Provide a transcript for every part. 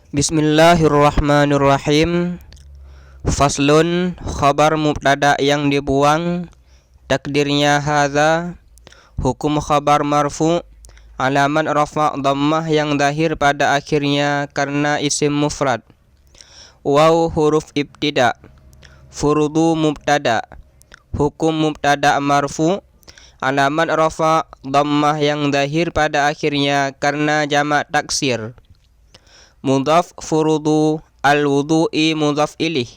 Bismillahirrahmanirrahim. Faslun, khabar mubtada yang dibuang, takdirnya hadza. Hukum khabar marfu, alamat rafa' dhammah yang zahir pada akhirnya karena isim mufrad. Waw huruf ibtida. Furudu mubtada. Hukum mubtada marfu, alamat rafa' dhammah yang zahir pada akhirnya karena jamak taksir. Mudhaf furudu al-wudu'i mudhaf ilih.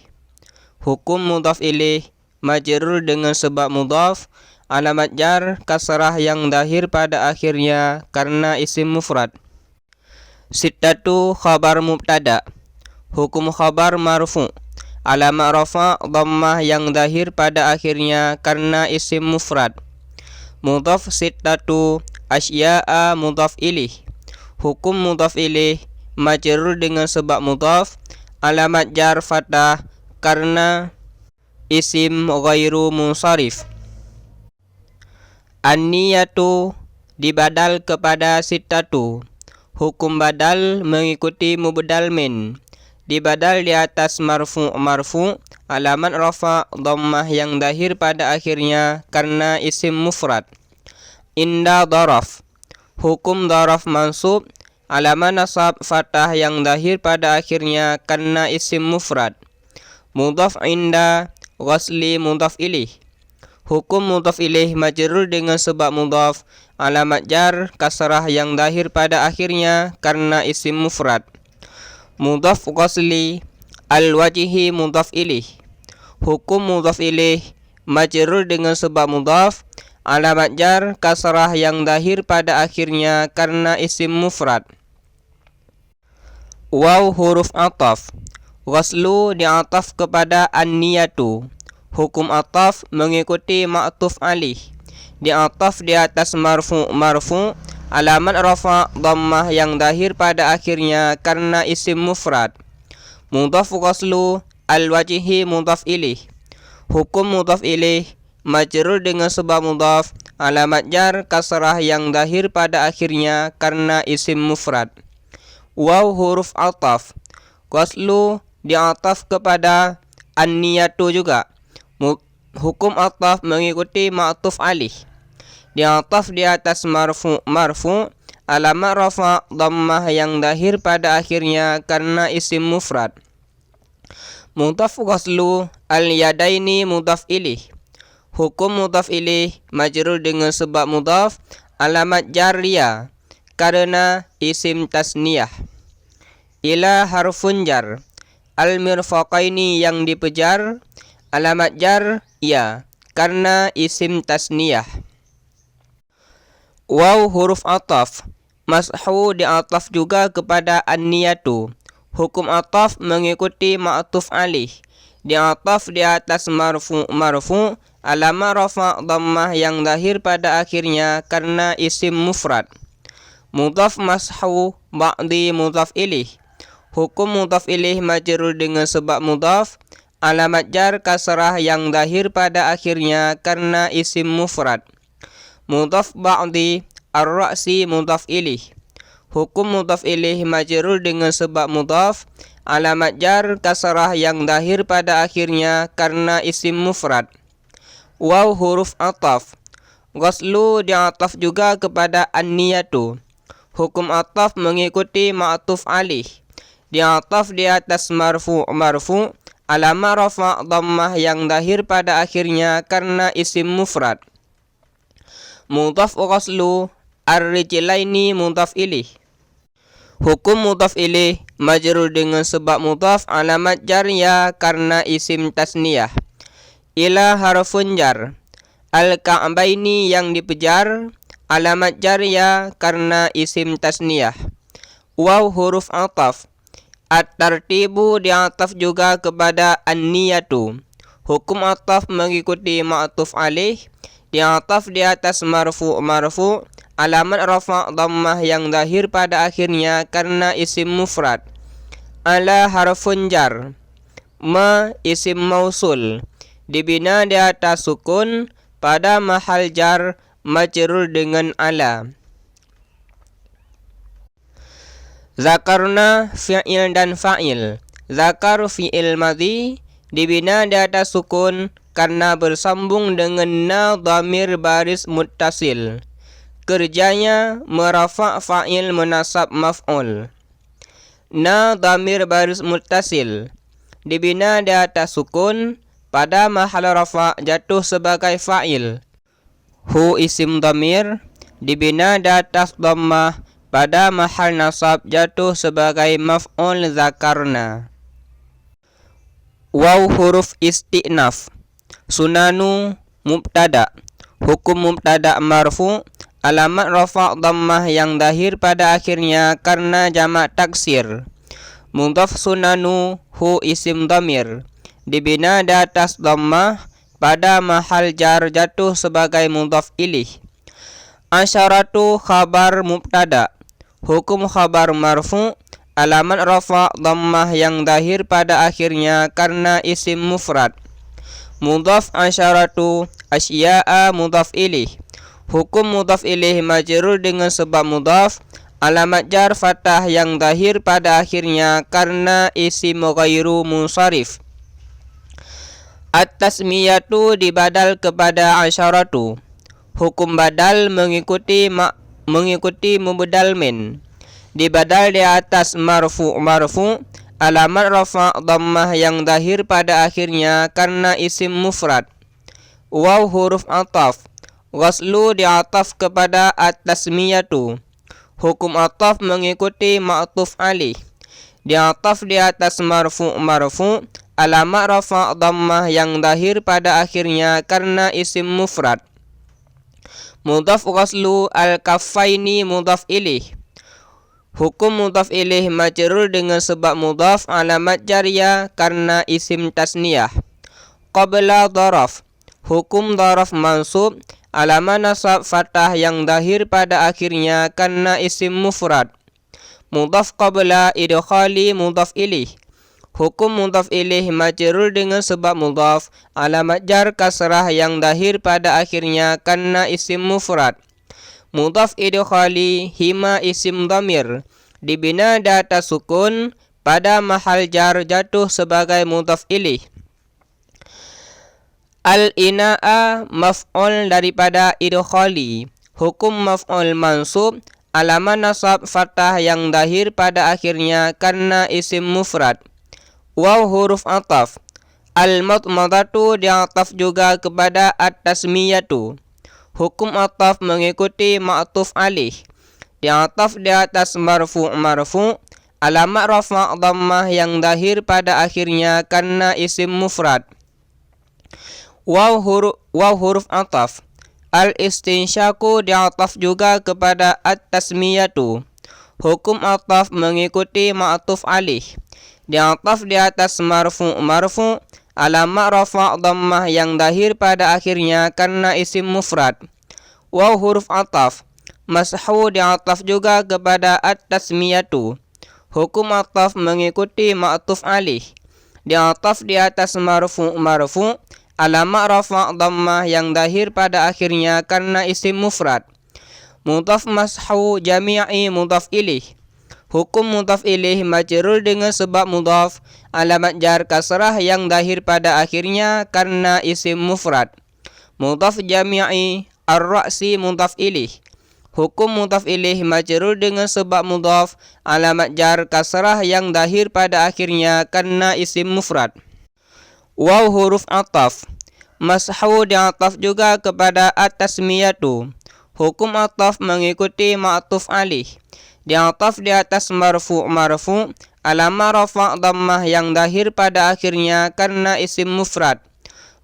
Hukum mudhaf ilih majrur dengan sebab mudhaf, alamat jar kasrah yang zahir pada akhirnya karena isim mufrad. Sittatu khabar mubtada. Hukum khabar marfu, alamat rafa' dhammah yang zahir pada akhirnya karena isim mufrad. Mudhaf sittatu asya'a mudhaf ilih. Hukum mudhaf ilih majrur dengan sebab mudhaf, alamat jar fathah karena isim ghairu munsharif. An-niyatu dibadal kepada sittatu. Hukum badal mengikuti mubdal min. Dibadal di atas marfu, alamat rafa' dhammah yang zahir pada akhirnya karena isim mufrad. Inda dharaf. Hukum dharaf mansub, alamat nasab fathah yang zahir pada akhirnya karena isim mufrad. Mudhaf inda ghasli mudhaf ilih. Hukum mudhaf ilih majrur dengan sebab mudhaf, alamat jar kasrah yang zahir pada akhirnya karena isim mufrad. Mudhaf ghasli al-wajhi mudhaf ilih. Hukum mudhaf ilih majrur dengan sebab mudhaf, alamat jar kasrah yang zahir pada akhirnya karena isim mufrad. Waw huruf ataf. Ghaslu diataf kepada an-niyatu. Hukum ataf mengikuti ma'tuf alih. Diataf di atas marfu, alamat rafa' dhammah yang zahir pada akhirnya karena isim mufrad. Mudhaf ghaslu al-wajhi mudhaf ilih. Hukum mudhaf ilih majrur dengan sebab mudhaf, alamat jar kasrah yang zahir pada akhirnya karena isim mufrad. Waw huruf ataf. Ghaslu diataf kepada an-niyatu juga. Hukum ataf mengikuti ma'tuf alih. Diataf di atas marfu, alamat rafa' dhammah yang zahir pada akhirnya karena isim mufrad. Mudhaf ghaslu al-yadaini mudhaf ilih. Hukum mudhaf ilih majrur dengan sebab mudhaf, alamat jariyah karena isim tasniyah. Ila harfun jar. Al-mirfaqaini yang dipejar, alamat jar ya karena isim tasniyah. Waw huruf ataf. Mashu diataf juga kepada an-niyatu. Hukum ataf mengikuti ma'tuf alih. Diataf di atas marfu, alamat rafa' dhammah yang zahir pada akhirnya karena isim mufrad. Mudhaf mashu ba'di mudhaf ilih. Hukum mudhaf ilih majrur dengan sebab mudhaf, alamat jar kasrah yang zahir pada akhirnya karena isim mufrad. Mudhaf ba'di ar-ra'si mudhaf ilih. Hukum mudhaf ilih majrur dengan sebab mudhaf, alamat jar kasrah yang zahir pada akhirnya karena isim mufrad. Waw huruf ataf. Ghaslu diataf juga kepada an-niyatu. Hukum ataf mengikuti ma'tuf alih. Diataf di atas marfu, alamat rafa' dhammah yang zahir pada akhirnya karena isim mufrad. Mudhaf ghaslu ar-rijlaini mudhaf ilih. Hukum mudhaf ilih majrur dengan sebab mudhaf, alamat jar ya karena isim tasniyah. Ila harfun jar. Al-ka'baini yang dipejar, alamat jar ya karena isim tasniyah. Waw huruf ataf. At-tartibu diataf juga kepada an-niyatu. Hukum ataf mengikuti ma'tuf alih. Diataf di atas marfu, alamat rafa' dhammah yang zahir pada akhirnya karena isim mufrad. Ala harfun jar. Ma isim mausul. Dibina di atas sukun pada mahal jar majrur dengan ala. Zakarna fi'il dan fa'il. Zakar fi'il madhi dibina di atas sukun karena bersambung dengan na dhamir baris muttasil. Kerjanya merafa' fa'il menasab maf'ul. Na dhamir baris muttasil dibina di atas sukun pada mahal rafa' jatuh sebagai fa'il. Hu isim dhamir dibina di atas dhammah pada mahal nasab jatuh sebagai maf'ul zakarna. Waw huruf isti'naf. Sunanu mubtada. Hukum mubtada marfu. Alamat rafa' dhammah yang dahir pada akhirnya karena jamak taksir. Mudhaf sunanu hu isim dhamir dibina di atas dhammah pada mahal jar jatuh sebagai mudhaf ilih. Asyaratu khabar mubtada. Hukum khabar marfu. Alamat rafa' dhammah yang dahir pada akhirnya karena isim mufrad. Mudhaf asyaratu asya'a mudhaf ilih. Hukum mudhaf ilih majrur dengan sebab mudhaf. Alamat jar fathah yang dahir pada akhirnya karena isim ghairu munsharif. At-tasmiyatu dibadal kepada asyaratu. Hukum badal mengikuti mubdal min. Dibadal di atas marfu. Alamat rafa' dhammah yang dahir pada akhirnya karena isim mufrad. Waw huruf ataf. Ghaslu diataf kepada at-tasmiyatu. Hukum ataf mengikuti ma'tuf alih. Diataf di atas marfu. Alamat rafa' dhammah yang dahir pada akhirnya karena isim mufrad. Mudhaf ghaslu al-kaffaini mudhaf ilih. Hukum mudhaf ilih majrur dengan sebab mudhaf. Alamat jariyah karena isim tasniyah. Qabla dharaf. Hukum dharaf mansub. Alamat nasab fathah yang dahir pada akhirnya karena isim mufrad. Mudhaf qabla idkhali mudhaf ilih. Hukum mudhaf ilih majrur dengan sebab mudhaf. Alamat jar kasrah yang dahir pada akhirnya karena isim mufrad. Mudhaf idkhali hima isim dhamir dibina di atas sukun pada mahal jar jatuh sebagai mudhaf ilih. Al-ina'a maf'ul daripada idkhali. Hukum maf'ul mansub. Alamat nasab fathah yang dahir pada akhirnya karena isim mufrad. Waw huruf ataf. Al-madmadatu diataf juga kepada at-tasmiyatu. Hukum ataf mengikuti ma'tuf alih. Diataf di atas marfu. Alamat rafa' dhammah yang dahir pada akhirnya karena isim mufrad. Waw huruf ataf. Al-istinsyaku diataf juga kepada at-tasmiyatu. Hukum ataf mengikuti ma'tuf alih. Diataf di atas marfu. Alamat rafa' dhammah yang dahir pada akhirnya karena isim mufrad. Waw huruf ataf. Mashu diataf juga kepada at-tasmiyatu. Hukum ataf mengikuti ma'tuf alih. Diataf di atas marfu. Alamat rafa' dhammah yang dahir pada akhirnya karena isim mufrad. Mudhaf mashu jami'i mudhaf ilih. Hukum mudhaf ilih majrur dengan sebab mudhaf. Alamat jar kasrah yang dahir pada akhirnya karena isim mufrad. Mudhaf jami'i ar-ra'si mudhaf ilih. Hukum mudhaf ilih majrur dengan sebab mudhaf. Alamat jar kasrah yang dahir pada akhirnya karena isim mufrad. Waw huruf ataf. Mashu diataf juga kepada at-tasmiyatu. Hukum ataf mengikuti ma'tuf alih. Diataf di atas marfu. Alamat rafa' dhammah yang dahir pada akhirnya karena isim mufrad.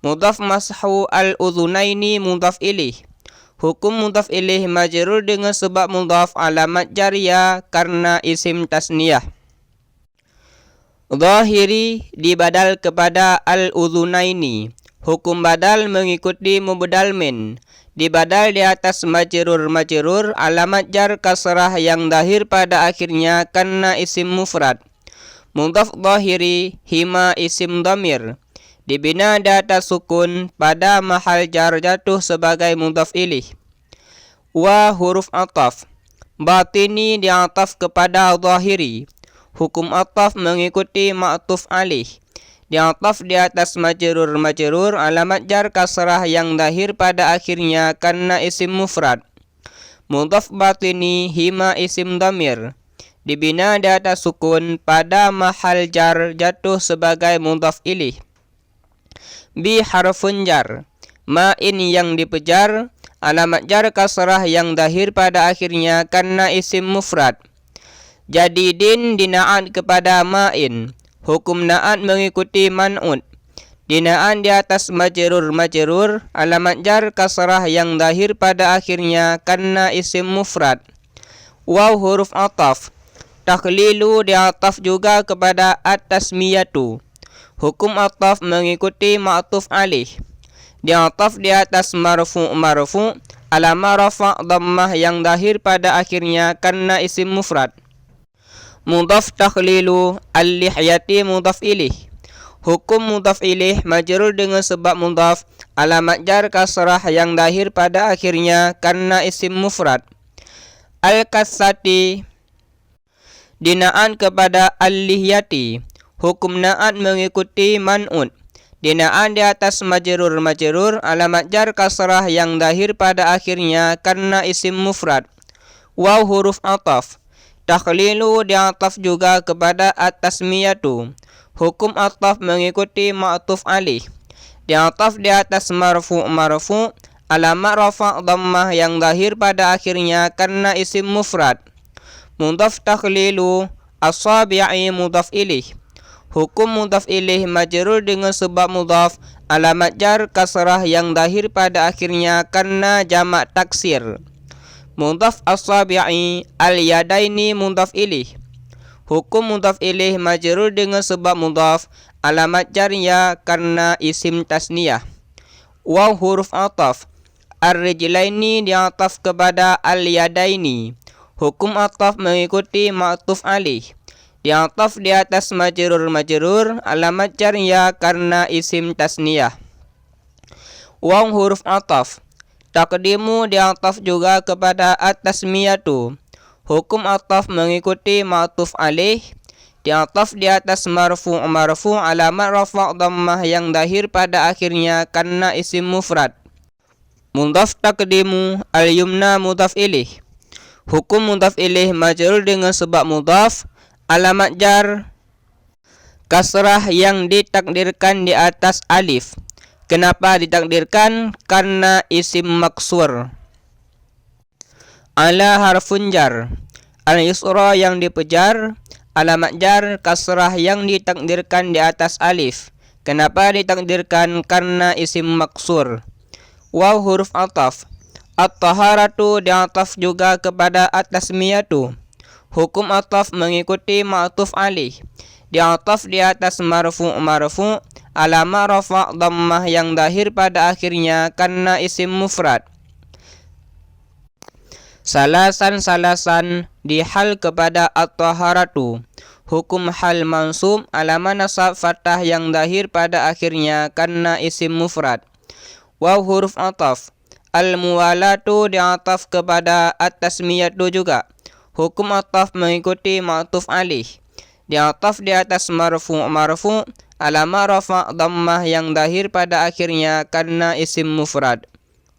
Mudhaf mashu al-udhunaini mudhaf ilih. Hukum mudhaf ilih majrur dengan sebab mudhaf. Alamat jariyah karena isim tasniyah. Zahiri dibadal kepada al-udhunaini. Hukum badal mengikuti mubdal min. Dibadal di atas majrur. Alamat jar kasrah yang dahir pada akhirnya karena isim mufrad. Mudhaf zahiri hima isim dhamir dibina di atas sukun pada mahal jar jatuh sebagai mudhaf ilih. Wa huruf ataf. batini diataf kepada zahiri. Hukum ataf mengikuti ma'tuf alih. Diataf di atas majrur, alamat jar kasrah yang zahir pada akhirnya karena isim mufrad. Mudhaf batini hima isim dhamir, dibina di atas sukun pada mahal jar jatuh sebagai mudhaf ilih. Bi harfun jar, ma ini yang dipejar, alamat jar kasrah yang zahir pada akhirnya karena isim mufrad. Jadi din dina'at kepada ma'in, hukum na'at mengikuti man'ut. Dina'an di atas majrur, alamat jar kasrah yang zahir pada akhirnya karena isim mufrad. Waw huruf ataf, takhlilu diataf juga kepada at-tasmiyatu. Hukum ataf mengikuti ma'tuf alih. Diataf di atas marfu, alamat rafa' dhammah yang zahir pada akhirnya karena isim mufrad. Mudhaf takhlilu al-lihyati mudhaf ilih. Hukum mudhaf ilih majrur dengan sebab mudhaf, alamat jar kasrah yang zahir pada akhirnya karena isim mufrad. Al-kassati dina'an kepada al-lihyati. Hukum na'at mengikuti man'ut. Dina'an di atas majrur, alamat jar kasrah yang zahir pada akhirnya karena isim mufrad. Waw huruf ataf, takhlilu diataf juga kepada at-tasmiyatu. Hukum ataf mengikuti ma'tuf alih. Diataf di atas marfu, alamat rafa' dhammah yang zahir pada akhirnya karena isim mufrad. Mudhaf takhlilu as-sabi'i mudhaf ilih. Hukum mudhaf ilih majrur dengan sebab mudhaf, alamat jar kasrah yang zahir pada akhirnya karena jamak taksir. Mudhaf as-sabi'i al-yadaini mudhaf ilih. Hukum mudhaf ilih majrur dengan sebab mudhaf, alamat jarnya karena isim tasniyah. Waw huruf ataf, ar-rijlaini diataf kepada al-yadaini. Hukum ataf mengikuti ma'tuf alih. Diataf di atas majrur, alamat jarnya karena isim tasniyah. Waw huruf ataf, taqdimu diataf juga kepada at-tasmiyatu. Hukum ataf mengikuti ma'tuf alih. Diataf di atas marfu, alamat rafa' dhammah yang zahir pada akhirnya karena isim mufrad. Mudhaf taqdimu al-yumna mudhaf ilih. Hukum mudhaf ilih majrur dengan sebab mudhaf, alamat jar kasrah yang ditakdirkan di atas alif. Kenapa ditakdirkan? Karena isim maksur. Ala harfun jar, al-yusra yang dipejar, alamat jar kasrah yang ditakdirkan di atas alif. Kenapa ditakdirkan? Karena isim maksur. Waw huruf ataf, at-taharatu diataf juga kepada at-tasmiyatu. Hukum ataf mengikuti ma'tuf alih. Diataf di atas marfu, alamat rafa' dhammah yang zahir pada akhirnya karena isim mufrad. Salasan di hal kepada at-taharatu. Hukum hal mansub, alamat nasab fathah yang zahir pada akhirnya karena isim mufrad. Waw huruf ataf, al-muwalatu diataf kepada at-tasmiyatu juga. Hukum ataf mengikuti ma'tuf alih. Diataf di atas marfu, alamat rafa' dhammah yang zahir pada akhirnya karena isim mufrad.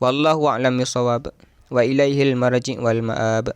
Wallahu a'lam bishawab. Wa ilaihil marji' wal ma'ab.